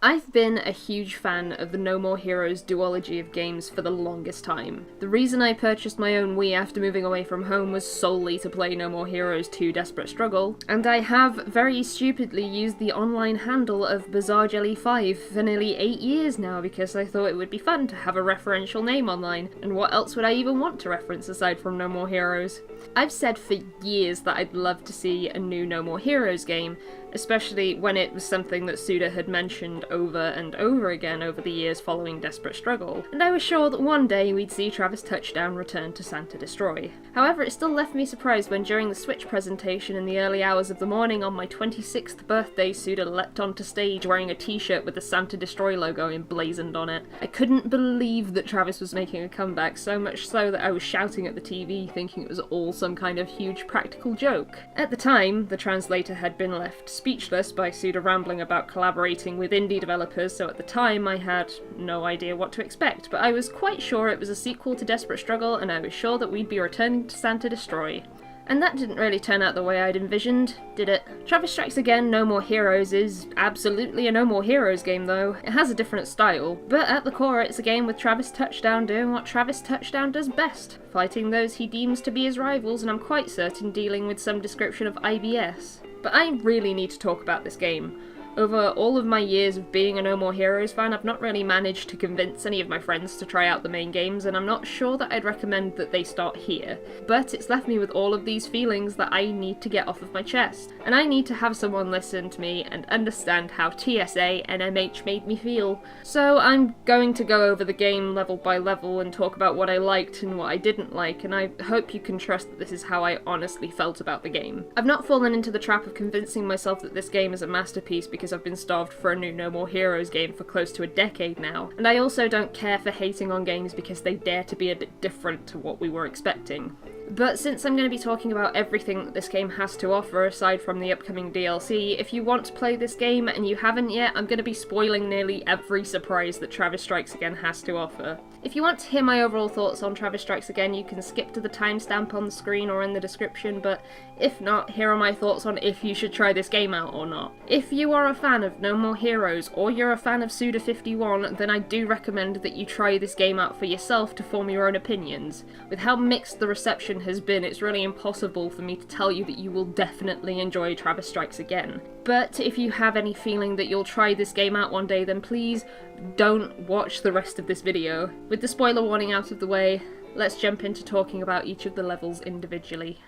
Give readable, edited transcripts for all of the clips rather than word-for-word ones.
I've been a huge fan of the No More Heroes duology of games for the longest time. The reason I purchased my own Wii after moving away from home was solely to play No More Heroes 2 Desperate Struggle, and I have very stupidly used the online handle of Bizarre Jelly 5 for nearly 8 years now because I thought it would be fun to have a referential name online, and what else would I even want to reference aside from No More Heroes? I've said for years that I'd love to see a new No More Heroes game, especially when it was something that Suda had mentioned over and over again over the years following Desperate Struggle, and I was sure that one day we'd see Travis Touchdown return to Santa Destroy. However, it still left me surprised when during the Switch presentation in the early hours of the morning on my 26th birthday, Suda leapt onto stage wearing a t-shirt with the Santa Destroy logo emblazoned on it. I couldn't believe that Travis was making a comeback, so much so that I was shouting at the TV thinking it was all some kind of huge practical joke. At the time, the translator had been left speechless by Suda rambling about collaborating with indie developers, so at the time I had no idea what to expect, but I was quite sure it was a sequel to Desperate Struggle, and I was sure that we'd be returning to Santa Destroy. And that didn't really turn out the way I'd envisioned, did it? Travis Strikes Again No More Heroes is absolutely a No More Heroes game though. It has a different style, but at the core it's a game with Travis Touchdown doing what Travis Touchdown does best, fighting those he deems to be his rivals, and I'm quite certain dealing with some description of IBS. But I really need to talk about this game. Over all of my years of being a No More Heroes fan, I've not really managed to convince any of my friends to try out the main games, and I'm not sure that I'd recommend that they start here. But it's left me with all of these feelings that I need to get off of my chest, and I need to have someone listen to me and understand how TSA and MH made me feel. So I'm going to go over the game level by level and talk about what I liked and what I didn't like, and I hope you can trust that this is how I honestly felt about the game. I've not fallen into the trap of convincing myself that this game is a masterpiece because I've been starved for a new No More Heroes game for close to a decade now, and I also don't care for hating on games because they dare to be a bit different to what we were expecting. But since I'm going to be talking about everything that this game has to offer aside from the upcoming DLC, if you want to play this game and you haven't yet, I'm going to be spoiling nearly every surprise that Travis Strikes Again has to offer. If you want to hear my overall thoughts on Travis Strikes Again, you can skip to the timestamp on the screen or in the description, but if not, here are my thoughts on if you should try this game out or not. If you are a fan of No More Heroes, or you're a fan of Suda51, then I do recommend that you try this game out for yourself to form your own opinions. With how mixed the reception has been, it's really impossible for me to tell you that you will definitely enjoy Travis Strikes Again. But if you have any feeling that you'll try this game out one day, then please don't watch the rest of this video. With the spoiler warning out of the way, let's jump into talking about each of the levels individually.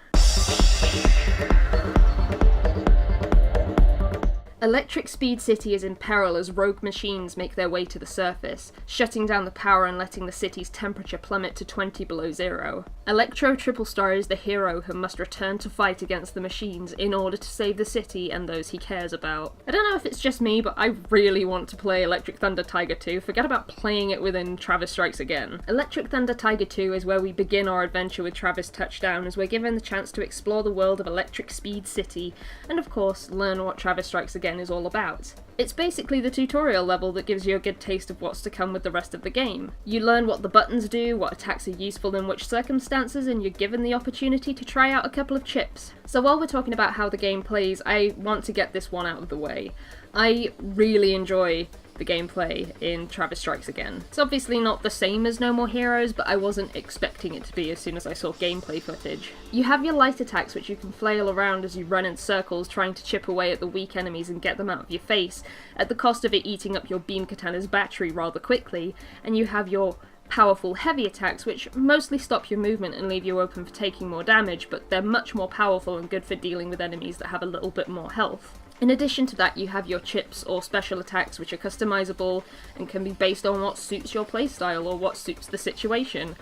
Electric Speed City is in peril as rogue machines make their way to the surface, shutting down the power and letting the city's temperature plummet to 20 below zero. Electro Triple Star is the hero who must return to fight against the machines in order to save the city and those he cares about. I don't know if it's just me, but I really want to play Electric Thunder Tiger 2, forget about playing it within Travis Strikes Again. Electric Thunder Tiger 2 is where we begin our adventure with Travis Touchdown as we're given the chance to explore the world of Electric Speed City, and of course learn what Travis Strikes Again is all about. It's basically the tutorial level that gives you a good taste of what's to come with the rest of the game. You learn what the buttons do, what attacks are useful in which circumstances, and you're given the opportunity to try out a couple of chips. So while we're talking about how the game plays, I want to get this one out of the way. I really enjoy the gameplay in Travis Strikes Again. It's obviously not the same as No More Heroes, but I wasn't expecting it to be as soon as I saw gameplay footage. You have your light attacks, which you can flail around as you run in circles trying to chip away at the weak enemies and get them out of your face, at the cost of it eating up your beam katana's battery rather quickly, and you have your powerful heavy attacks, which mostly stop your movement and leave you open for taking more damage, but they're much more powerful and good for dealing with enemies that have a little bit more health. In addition to that, you have your chips or special attacks, which are customizable and can be based on what suits your playstyle or what suits the situation.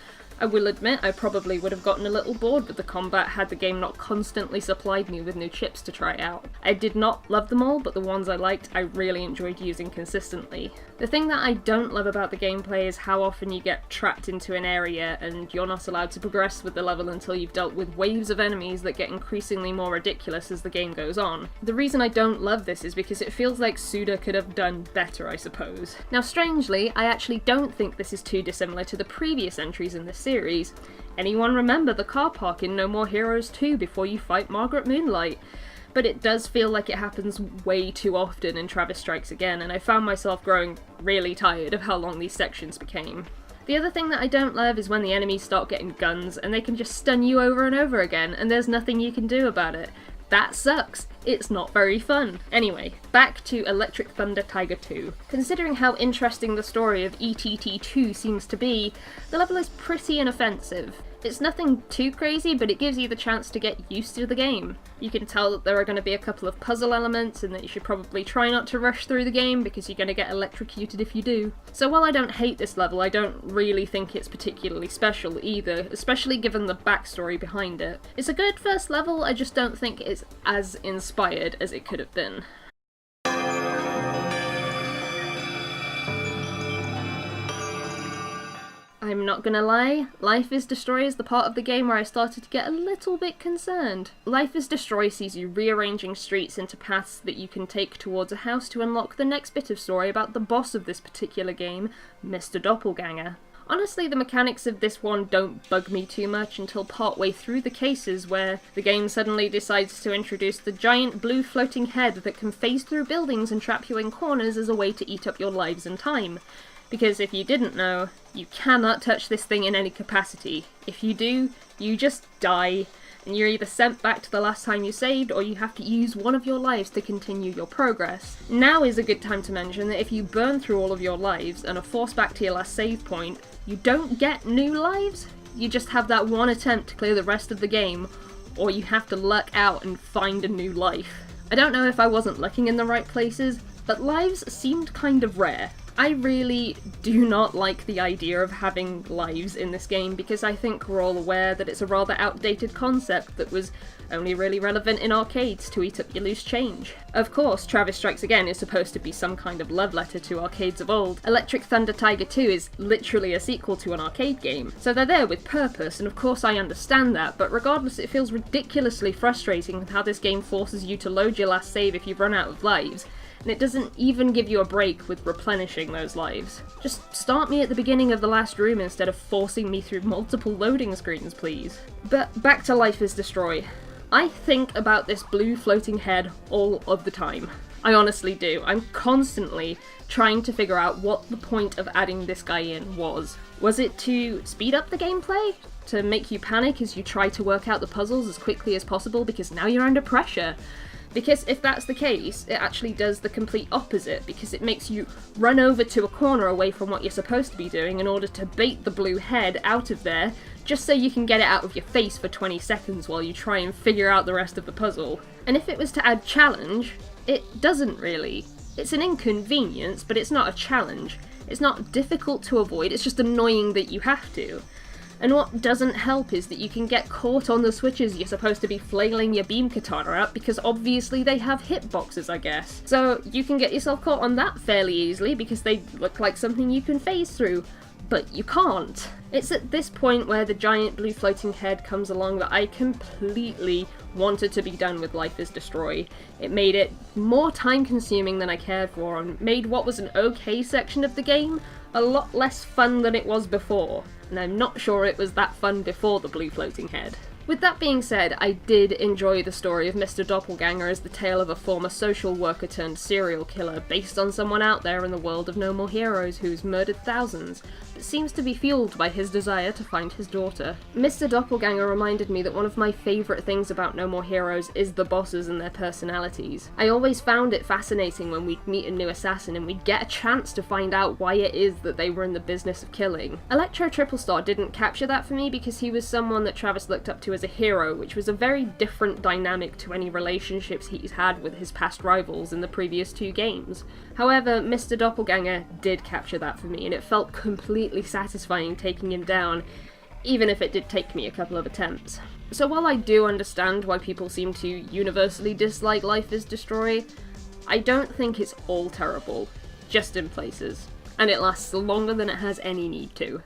I will admit I probably would have gotten a little bored with the combat had the game not constantly supplied me with new chips to try out. I did not love them all, but the ones I liked I really enjoyed using consistently. The thing that I don't love about the gameplay is how often you get trapped into an area and you're not allowed to progress with the level until you've dealt with waves of enemies that get increasingly more ridiculous as the game goes on. The reason I don't love this is because it feels like Suda could have done better, I suppose. Now strangely, I actually don't think this is too dissimilar to the previous entries in this series. Anyone remember the car park in No More Heroes 2 before you fight Margaret Moonlight? but it does feel like it happens way too often in Travis Strikes Again, and I found myself growing really tired of how long these sections became. The other thing that I don't love is when the enemies start getting guns and they can just stun you over and over again, and there's nothing you can do about it. That sucks. It's not very fun. Anyway, back to Electric Thunder Tiger 2. Considering how interesting the story of ETT2 seems to be, the level is pretty inoffensive. It's nothing too crazy, but it gives you the chance to get used to the game. You can tell that there are going to be a couple of puzzle elements and that you should probably try not to rush through the game because you're going to get electrocuted if you do. So while I don't hate this level, I don't really think it's particularly special either, especially given the backstory behind it. It's a good first level, I just don't think it's as inspired as it could have been. I'm not gonna lie, Life is Destroy is the part of the game where I started to get a little bit concerned. Life is Destroy sees you rearranging streets into paths that you can take towards a house to unlock the next bit of story about the boss of this particular game, Mr. Doppelganger. Honestly, the mechanics of this one don't bug me too much until partway through the cases where the game suddenly decides to introduce the giant blue floating head that can phase through buildings and trap you in corners as a way to eat up your lives and time. Because if you didn't know, you cannot touch this thing in any capacity. If you do, you just die, and you're either sent back to the last time you saved, or you have to use one of your lives to continue your progress. Now is a good time to mention that if you burn through all of your lives and are forced back to your last save point, you don't get new lives, you just have that one attempt to clear the rest of the game, or you have to luck out and find a new life. I don't know if I wasn't looking in the right places, but lives seemed kind of rare. I really do not like the idea of having lives in this game because I think we're all aware that it's a rather outdated concept that was only really relevant in arcades to eat up your loose change. Of course, Travis Strikes Again is supposed to be some kind of love letter to arcades of old. Electric Thunder Tiger 2 is literally a sequel to an arcade game, so they're there with purpose, and of course I understand that, but regardless it feels ridiculously frustrating with how this game forces you to load your last save if you've run out of lives, and it doesn't even give you a break with replenishing those lives. Just start me at the beginning of the last room instead of forcing me through multiple loading screens, please. But back to Life is Destroy. I think about this blue floating head all of the time. I honestly do. I'm constantly trying to figure out what the point of adding this guy in was. Was it to speed up the gameplay? To make you panic as you try to work out the puzzles as quickly as possible because now you're under pressure? Because if that's the case, it actually does the complete opposite, because it makes you run over to a corner away from what you're supposed to be doing in order to bait the blue head out of there, just so you can get it out of your face for 20 seconds while you try and figure out the rest of the puzzle. And if it was to add challenge, it doesn't really. It's an inconvenience, but it's not a challenge. It's not difficult to avoid, it's just annoying that you have to. And what doesn't help is that you can get caught on the switches you're supposed to be flailing your beam katana at because obviously they have hitboxes, I guess. So you can get yourself caught on that fairly easily because they look like something you can phase through. But you can't. It's at this point where the giant blue floating head comes along that I completely wanted to be done with Life is Destroy. It made it more time consuming than I cared for and made what was an okay section of the game a lot less fun than it was before. And I'm not sure it was that fun before the blue floating head. With that being said, I did enjoy the story of Mr. Doppelganger as the tale of a former social worker turned serial killer based on someone out there in the world of No More Heroes who's murdered thousands, but seems to be fueled by his desire to find his daughter. Mr. Doppelganger reminded me that one of my favourite things about No More Heroes is the bosses and their personalities. I always found it fascinating when we'd meet a new assassin and we'd get a chance to find out why it is that they were in the business of killing. Electro Triplestar didn't capture that for me because he was someone that Travis looked up to as a hero, which was a very different dynamic to any relationships he's had with his past rivals in the previous two games. However, Mr. Doppelganger did capture that for me, and it felt completely satisfying taking him down, even if it did take me a couple of attempts. So while I do understand why people seem to universally dislike Life is Destroy, I don't think it's all terrible, just in places, and it lasts longer than it has any need to.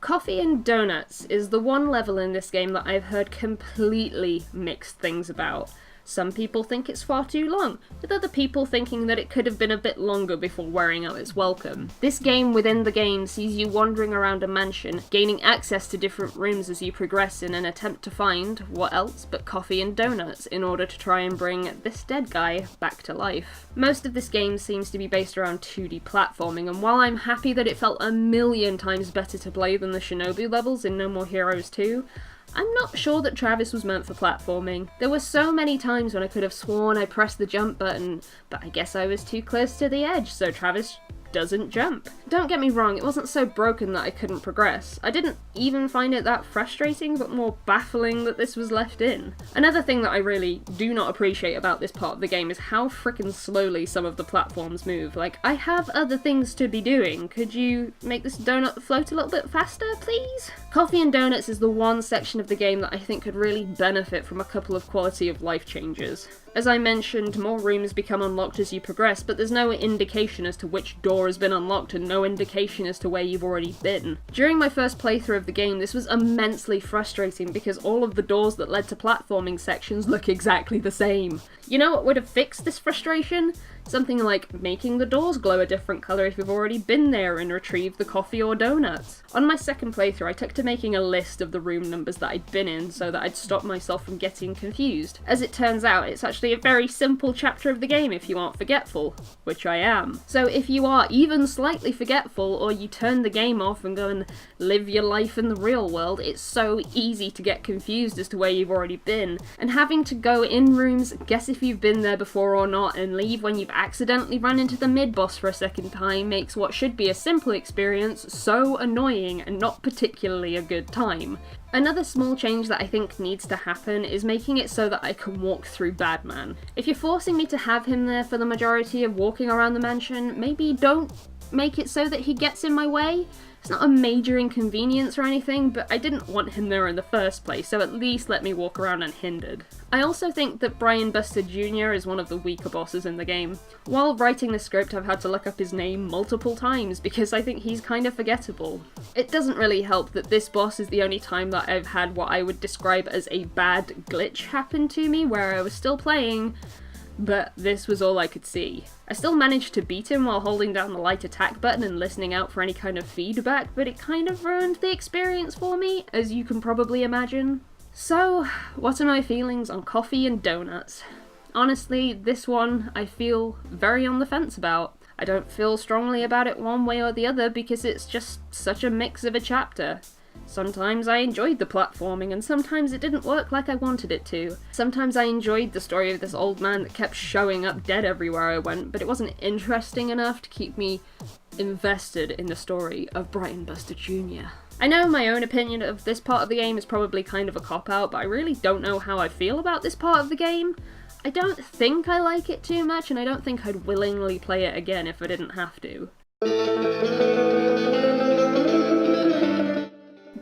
Coffee and Donuts is the one level in this game that I've heard completely mixed things about. Some people think it's far too long, with other people thinking that it could have been a bit longer before wearing out its welcome. This game within the game sees you wandering around a mansion, gaining access to different rooms as you progress in an attempt to find, what else but coffee and donuts, in order to try and bring this dead guy back to life. Most of this game seems to be based around 2D platforming, and while I'm happy that it felt a million times better to play than the Shinobi levels in No More Heroes 2, I'm not sure that Travis was meant for platforming. There were so many times when I could have sworn I pressed the jump button, but I guess I was too close to the edge, so Travis doesn't jump. Don't get me wrong, it wasn't so broken that I couldn't progress. I didn't even find it that frustrating, but more baffling that this was left in. Another thing that I really do not appreciate about this part of the game is how frickin' slowly some of the platforms move. Like, I have other things to be doing. Could you make this donut float a little bit faster, please? Coffee and Donuts is the one section of the game that I think could really benefit from a couple of quality of life changes. As I mentioned, more rooms become unlocked as you progress, but there's no indication as to which door has been unlocked and no indication as to where you've already been. During my first playthrough of the game, this was immensely frustrating because all of the doors that led to platforming sections look exactly the same. You know what would have fixed this frustration? Something like making the doors glow a different colour if you've already been there and retrieved the coffee or donuts. On my second playthrough, I took to making a list of the room numbers that I'd been in so that I'd stop myself from getting confused. As it turns out, it's actually a very simple chapter of the game if you aren't forgetful, which I am. So if you are even slightly forgetful, or you turn the game off and go and live your life in the real world, it's so easy to get confused as to where you've already been. And having to go in rooms, guess if you've been there before or not, and leave when you've accidentally run into the mid-boss for a second time makes what should be a simple experience so annoying and not particularly a good time. Another small change that I think needs to happen is making it so that I can walk through Badman. If you're forcing me to have him there for the majority of walking around the mansion, maybe don't make it so that he gets in my way. It's not a major inconvenience or anything, but I didn't want him there in the first place, so at least let me walk around unhindered. I also think that Brian Buster Jr. is one of the weaker bosses in the game. While writing the script, I've had to look up his name multiple times because I think he's kind of forgettable. It doesn't really help that this boss is the only time that I've had what I would describe as a bad glitch happen to me, where I was still playing, but this was all I could see. I still managed to beat him while holding down the light attack button and listening out for any kind of feedback, but it kind of ruined the experience for me, as you can probably imagine. So, what are my feelings on Coffee and Donuts? Honestly, this one I feel very on the fence about. I don't feel strongly about it one way or the other because it's just such a mix of a chapter. Sometimes I enjoyed the platforming, and sometimes it didn't work like I wanted it to. Sometimes I enjoyed the story of this old man that kept showing up dead everywhere I went, but it wasn't interesting enough to keep me invested in the story of Brian Buster Jr. I know my own opinion of this part of the game is probably kind of a cop-out, but I really don't know how I feel about this part of the game. I don't think I like it too much, and I don't think I'd willingly play it again if I didn't have to.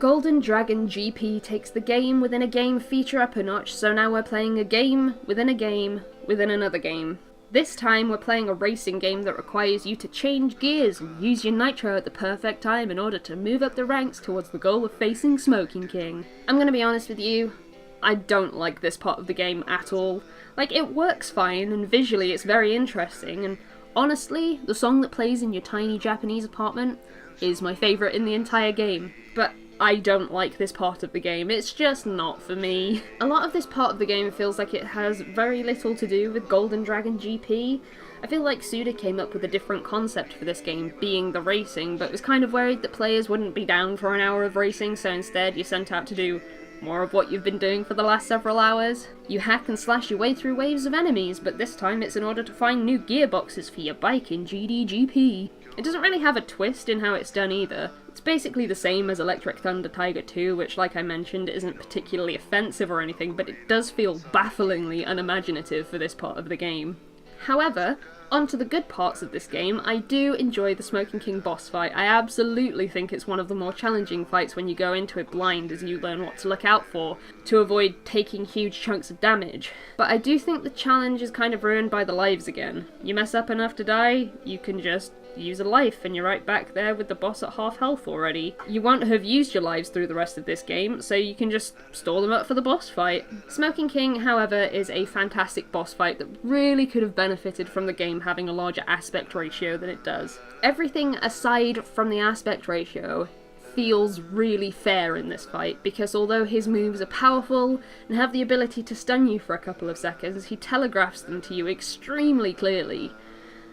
Golden Dragon GP takes the game within a game feature up a notch, so now we're playing a game within another game. This time we're playing a racing game that requires you to change gears and use your nitro at the perfect time in order to move up the ranks towards the goal of facing Smoking King. I'm gonna be honest with you, I don't like this part of the game at all. Like, it works fine and visually it's very interesting, and honestly, the song that plays in your tiny Japanese apartment is my favourite in the entire game, but I don't like this part of the game. It's just not for me. A lot of this part of the game feels like it has very little to do with Golden Dragon GP. I feel like Suda came up with a different concept for this game, being the racing, but was kind of worried that players wouldn't be down for an hour of racing, so instead you're sent out to do more of what you've been doing for the last several hours. You hack and slash your way through waves of enemies, but this time it's in order to find new gearboxes for your bike in GDGP. It doesn't really have a twist in how it's done either. It's basically the same as Electric Thunder Tiger 2, which, like I mentioned, isn't particularly offensive or anything, but it does feel bafflingly unimaginative for this part of the game. However, onto the good parts of this game, I do enjoy the Smoking King boss fight. I absolutely think it's one of the more challenging fights when you go into it blind, as you learn what to look out for, to avoid taking huge chunks of damage. But I do think the challenge is kind of ruined by the lives again. You mess up enough to die, you can just you use a life and you're right back there with the boss at half health already. You won't have used your lives through the rest of this game, so you can just store them up for the boss fight. Smoking King, however, is a fantastic boss fight that really could have benefited from the game having a larger aspect ratio than it does. Everything aside from the aspect ratio feels really fair in this fight, because although his moves are powerful and have the ability to stun you for a couple of seconds, he telegraphs them to you extremely clearly.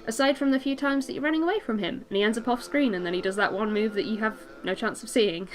Aside from the few times that you're running away from him, and he ends up off screen and then he does that one move that you have no chance of seeing.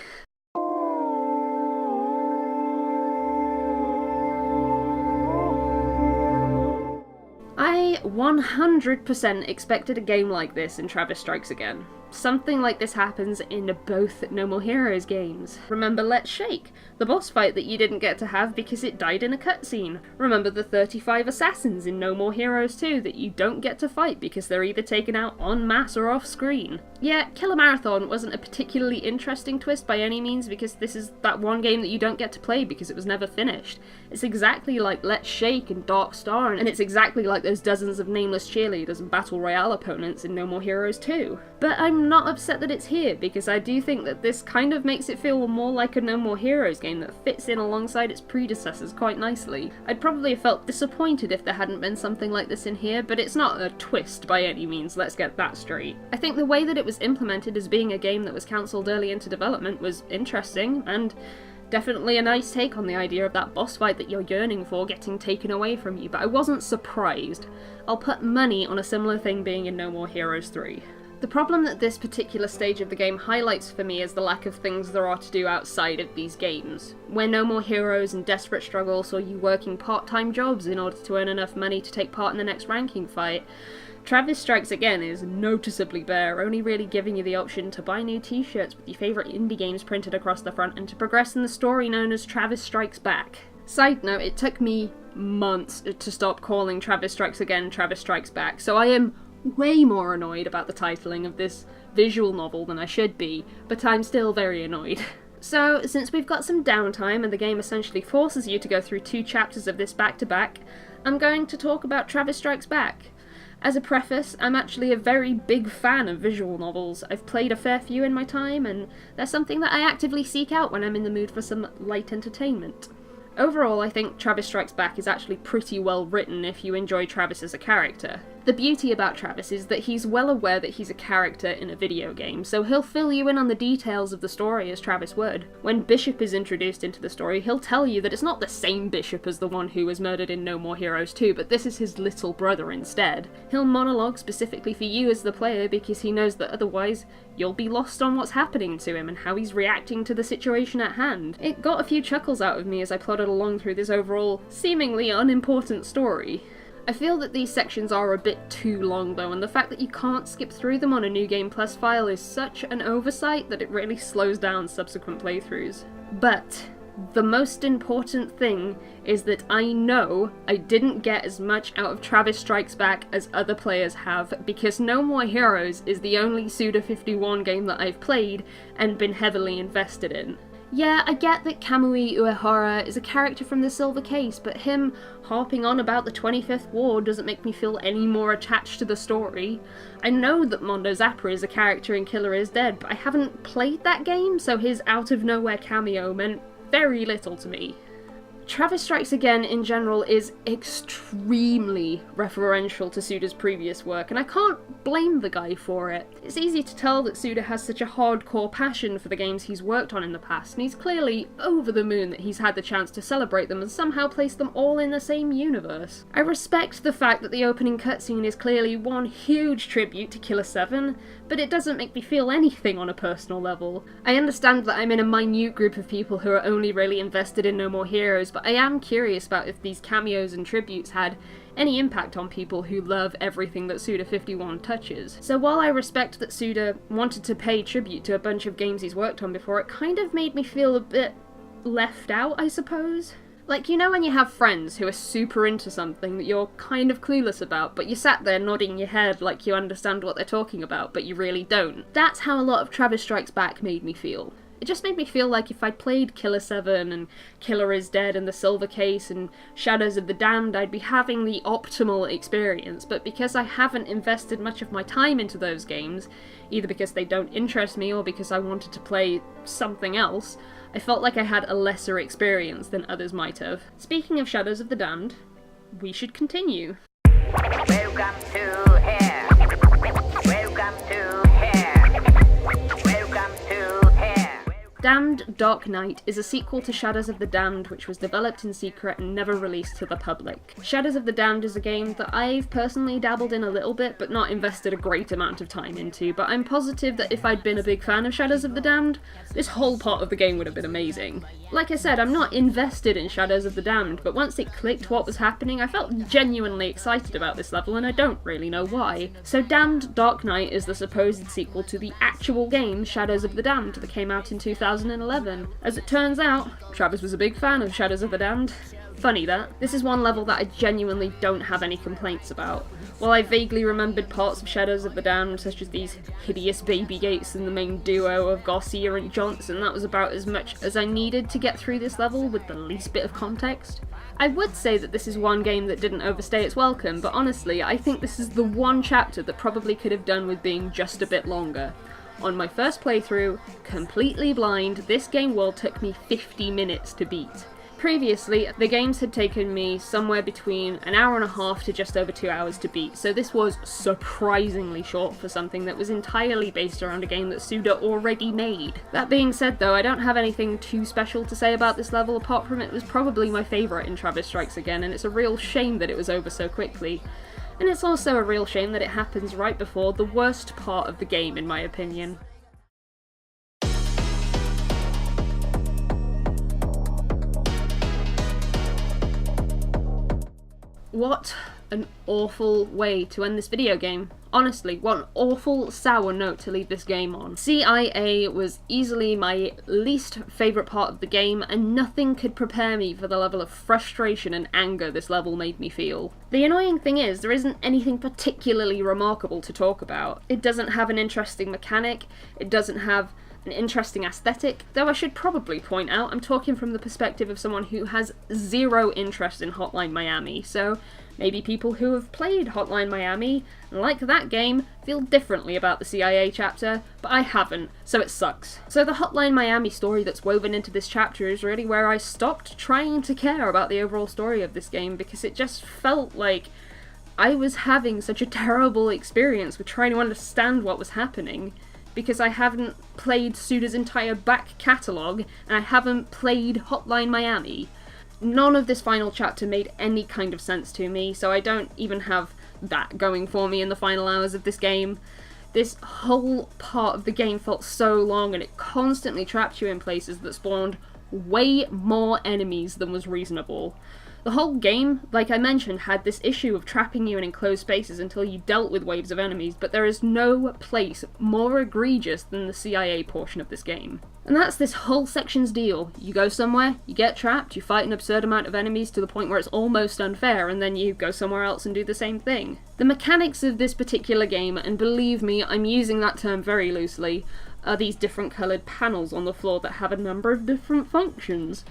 I 100% expected a game like this in Travis Strikes Again. Something like this happens in both No More Heroes games. Remember Let's Shake, the boss fight that you didn't get to have because it died in a cutscene. Remember the 35 assassins in No More Heroes 2 that you don't get to fight because they're either taken out en masse or off screen. Yeah, Killer Marathon wasn't a particularly interesting twist by any means, because this is that one game that you don't get to play because it was never finished. It's exactly like Let's Shake and Dark Star, and it's exactly like those dozens of nameless cheerleaders and Battle Royale opponents in No More Heroes 2. But I'm not upset that it's here, because I do think that this kind of makes it feel more like a No More Heroes game that fits in alongside its predecessors quite nicely. I'd probably have felt disappointed if there hadn't been something like this in here, but it's not a twist by any means, let's get that straight. I think the way that it was implemented as being a game that was cancelled early into development was interesting, and definitely a nice take on the idea of that boss fight that you're yearning for getting taken away from you, but I wasn't surprised. I'll put money on a similar thing being in No More Heroes 3. The problem that this particular stage of the game highlights for me is the lack of things there are to do outside of these games. Where No More Heroes and Desperate Struggle saw you working part-time jobs in order to earn enough money to take part in the next ranking fight, Travis Strikes Again is noticeably bare, only really giving you the option to buy new t-shirts with your favourite indie games printed across the front and to progress in the story known as Travis Strikes Back. Side note, it took me months to stop calling Travis Strikes Again Travis Strikes Back, so I am way more annoyed about the titling of this visual novel than I should be, but I'm still very annoyed. So, since we've got some downtime and the game essentially forces you to go through 2 chapters of this back-to-back, I'm going to talk about Travis Strikes Back. As a preface, I'm actually a very big fan of visual novels. I've played a fair few in my time, and they're something that I actively seek out when I'm in the mood for some light entertainment. Overall, I think Travis Strikes Back is actually pretty well written if you enjoy Travis as a character. The beauty about Travis is that he's well aware that he's a character in a video game, so he'll fill you in on the details of the story as Travis would. When Bishop is introduced into the story, he'll tell you that it's not the same Bishop as the one who was murdered in No More Heroes 2, but this is his little brother instead. He'll monologue specifically for you as the player because he knows that otherwise you'll be lost on what's happening to him and how he's reacting to the situation at hand. It got a few chuckles out of me as I plodded along through this overall, seemingly unimportant story. I feel that these sections are a bit too long though, and the fact that you can't skip through them on a New Game Plus file is such an oversight that it really slows down subsequent playthroughs. But the most important thing is that I know I didn't get as much out of Travis Strikes Back as other players have, because No More Heroes is the only Suda51 game that I've played and been heavily invested in. Yeah, I get that Kamui Uehara is a character from the Silver Case, but him harping on about the 25th Ward doesn't make me feel any more attached to the story. I know that Mondo Zappa is a character in Killer Is Dead, but I haven't played that game, so his out-of-nowhere cameo meant very little to me. Travis Strikes Again in general is extremely referential to Suda's previous work, and I can't blame the guy for it. It's easy to tell that Suda has such a hardcore passion for the games he's worked on in the past, and he's clearly over the moon that he's had the chance to celebrate them and somehow place them all in the same universe. I respect the fact that the opening cutscene is clearly one huge tribute to Killer 7, but it doesn't make me feel anything on a personal level. I understand that I'm in a minute group of people who are only really invested in No More Heroes, but I am curious about if these cameos and tributes had any impact on people who love everything that Suda51 touches. So while I respect that Suda wanted to pay tribute to a bunch of games he's worked on before, it kind of made me feel a bit left out, I suppose. Like, you know when you have friends who are super into something that you're kind of clueless about, but you sat there nodding your head like you understand what they're talking about, but you really don't? That's how a lot of Travis Strikes Back made me feel. It just made me feel like if I'd played Killer 7 and Killer is Dead and The Silver Case and Shadows of the Damned, I'd be having the optimal experience, but because I haven't invested much of my time into those games, either because they don't interest me or because I wanted to play something else, I felt like I had a lesser experience than others might have. Speaking of Shadows of the Damned, we should continue. Welcome to Hair. Welcome to Hair. Welcome to Hair. Damned Dark Night is a sequel to Shadows of the Damned, which was developed in secret and never released to the public. Shadows of the Damned is a game that I've personally dabbled in a little bit, but not invested a great amount of time into, but I'm positive that if I'd been a big fan of Shadows of the Damned, this whole part of the game would have been amazing. Like I said, I'm not invested in Shadows of the Damned, but once it clicked what was happening, I felt genuinely excited about this level, and I don't really know why. So Damned Dark Night is the supposed sequel to the actual game Shadows of the Damned that came out in 2011. As it turns out, Travis was a big fan of Shadows of the Damned. Funny that. This is one level that I genuinely don't have any complaints about. While I vaguely remembered parts of Shadows of the Damned, such as these hideous baby gates and the main duo of Garcia and Johnson, that was about as much as I needed to get through this level with the least bit of context. I would say that this is one game that didn't overstay its welcome, but honestly, I think this is the one chapter that probably could have done with being just a bit longer. On my first playthrough, completely blind, this game world took me 50 minutes to beat. Previously, the games had taken me somewhere between an hour and a half to just over 2 hours to beat, so this was surprisingly short for something that was entirely based around a game that Suda already made. That being said though, I don't have anything too special to say about this level apart from it was probably my favourite in Travis Strikes Again, and it's a real shame that it was over so quickly. And it's also a real shame that it happens right before the worst part of the game, in my opinion. What an awful way to end this video game. Honestly, what an awful sour note to leave this game on. CIA was easily my least favourite part of the game, and nothing could prepare me for the level of frustration and anger this level made me feel. The annoying thing is, there isn't anything particularly remarkable to talk about. It doesn't have an interesting mechanic, it doesn't have an interesting aesthetic, though I should probably point out I'm talking from the perspective of someone who has zero interest in Hotline Miami, so maybe people who have played Hotline Miami and like that game feel differently about the CIA chapter, but I haven't, so it sucks. So the Hotline Miami story that's woven into this chapter is really where I stopped trying to care about the overall story of this game, because it just felt like I was having such a terrible experience with trying to understand what was happening, because I haven't played Suda's entire back catalogue, and I haven't played Hotline Miami. None of this final chapter made any kind of sense to me, so I don't even have that going for me in the final hours of this game. This whole part of the game felt so long, and it constantly trapped you in places that spawned way more enemies than was reasonable. The whole game, like I mentioned, had this issue of trapping you in enclosed spaces until you dealt with waves of enemies, but there is no place more egregious than the CIA portion of this game. And that's this whole section's deal. You go somewhere, you get trapped, you fight an absurd amount of enemies to the point where it's almost unfair, and then you go somewhere else and do the same thing. The mechanics of this particular game, and believe me, I'm using that term very loosely, are these different coloured panels on the floor that have a number of different functions.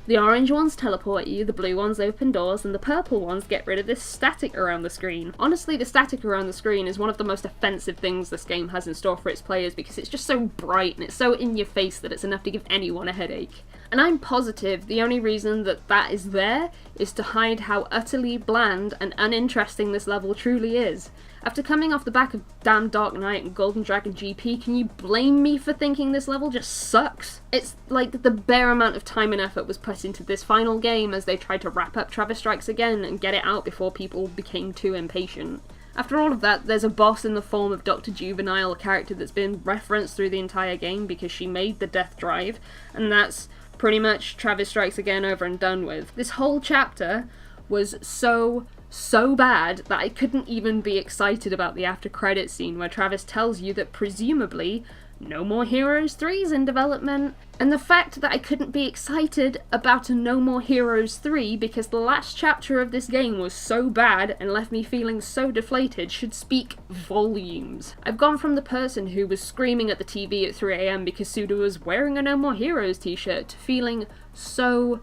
The orange ones teleport you, the blue ones open doors, and the purple ones get rid of this static around the screen. Honestly, the static around the screen is one of the most offensive things this game has in store for its players, because it's just so bright and it's so in your face that it's enough to give anyone a headache. And I'm positive the only reason that that is there is to hide how utterly bland and uninteresting this level truly is. After coming off the back of Damned Dark Night and Golden Dragon GP, can you blame me for thinking this level just sucks? It's like the bare amount of time and effort was put into this final game as they tried to wrap up Travis Strikes Again and get it out before people became too impatient. After all of that, there's a boss in the form of Dr. Juvenile, a character that's been referenced through the entire game because she made the death drive, and that's pretty much Travis Strikes Again over and done with. This whole chapter was so bad that I couldn't even be excited about the after credits scene where Travis tells you that presumably No More Heroes 3 is in development, and the fact that I couldn't be excited about a No More Heroes 3 because the last chapter of this game was so bad and left me feeling so deflated should speak volumes. I've gone from the person who was screaming at the TV at 3 AM because Suda was wearing a No More Heroes t-shirt to feeling so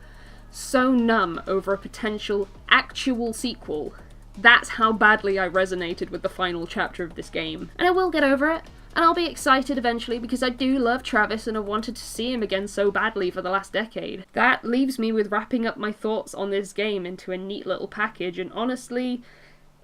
numb over a potential actual sequel. That's how badly I resonated with the final chapter of this game. And I will get over it. And I'll be excited eventually because I do love Travis and have wanted to see him again so badly for the last decade. That leaves me with wrapping up my thoughts on this game into a neat little package, and honestly,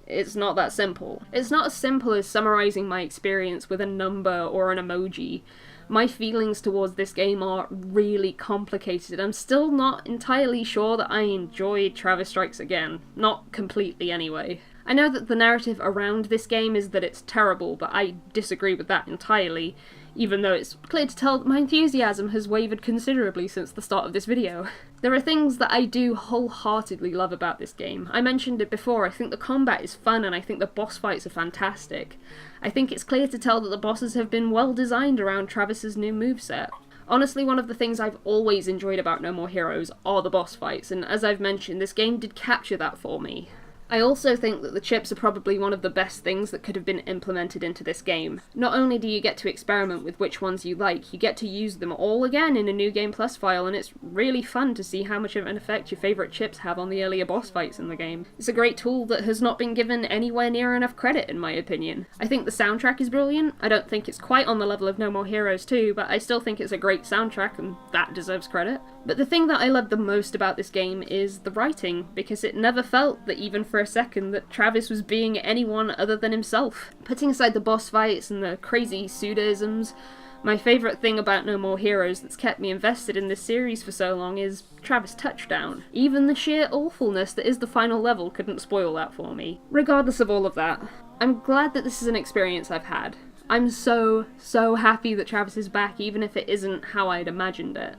it's not that simple. It's not as simple as summarising my experience with a number or an emoji. My feelings towards this game are really complicated. I'm still not entirely sure that I enjoyed Travis Strikes Again. Not completely anyway. I know that the narrative around this game is that it's terrible, but I disagree with that entirely, even though it's clear to tell that my enthusiasm has wavered considerably since the start of this video. There are things that I do wholeheartedly love about this game. I mentioned it before, I think the combat is fun and I think the boss fights are fantastic. I think it's clear to tell that the bosses have been well designed around Travis's new moveset. Honestly, one of the things I've always enjoyed about No More Heroes are the boss fights, and as I've mentioned, this game did capture that for me. I also think that the chips are probably one of the best things that could have been implemented into this game. Not only do you get to experiment with which ones you like, you get to use them all again in a New Game Plus file, and it's really fun to see how much of an effect your favourite chips have on the earlier boss fights in the game. It's a great tool that has not been given anywhere near enough credit, in my opinion. I think the soundtrack is brilliant. I don't think it's quite on the level of No More Heroes 2, but I still think it's a great soundtrack, and that deserves credit. But the thing that I love the most about this game is the writing, because it never felt that even for a second that Travis was being anyone other than himself. Putting aside the boss fights and the crazy pseudoisms, my favourite thing about No More Heroes that's kept me invested in this series for so long is Travis Touchdown. Even the sheer awfulness that is the final level couldn't spoil that for me. Regardless of all of that, I'm glad that this is an experience I've had. I'm so happy that Travis is back, even if it isn't how I'd imagined it.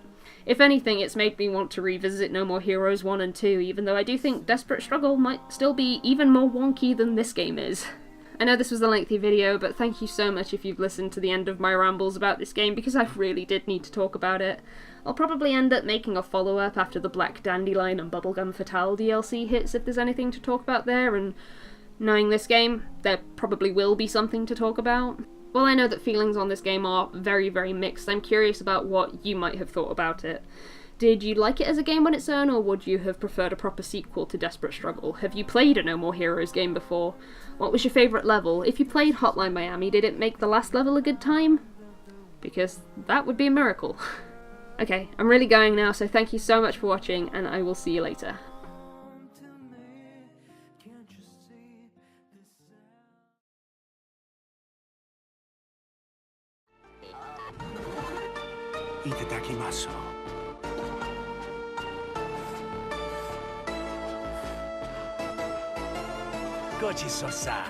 If anything, it's made me want to revisit No More Heroes 1 and 2, even though I do think Desperate Struggle might still be even more wonky than this game is. I know this was a lengthy video, but thank you so much if you've listened to the end of my rambles about this game, because I really did need to talk about it. I'll probably end up making a follow-up after the Black Dandelion and Bubblegum Fatale DLC hits if there's anything to talk about there, and knowing this game, there probably will be something to talk about. While I know that feelings on this game are very mixed, I'm curious about what you might have thought about it. Did you like it as a game on its own, or would you have preferred a proper sequel to Desperate Struggle? Have you played a No More Heroes game before? What was your favourite level? If you played Hotline Miami, did it make the last level a good time? Because that would be a miracle. Okay, I'm really going now, so thank you so much for watching, and I will see you later. Itadakimasu. Gochisosa.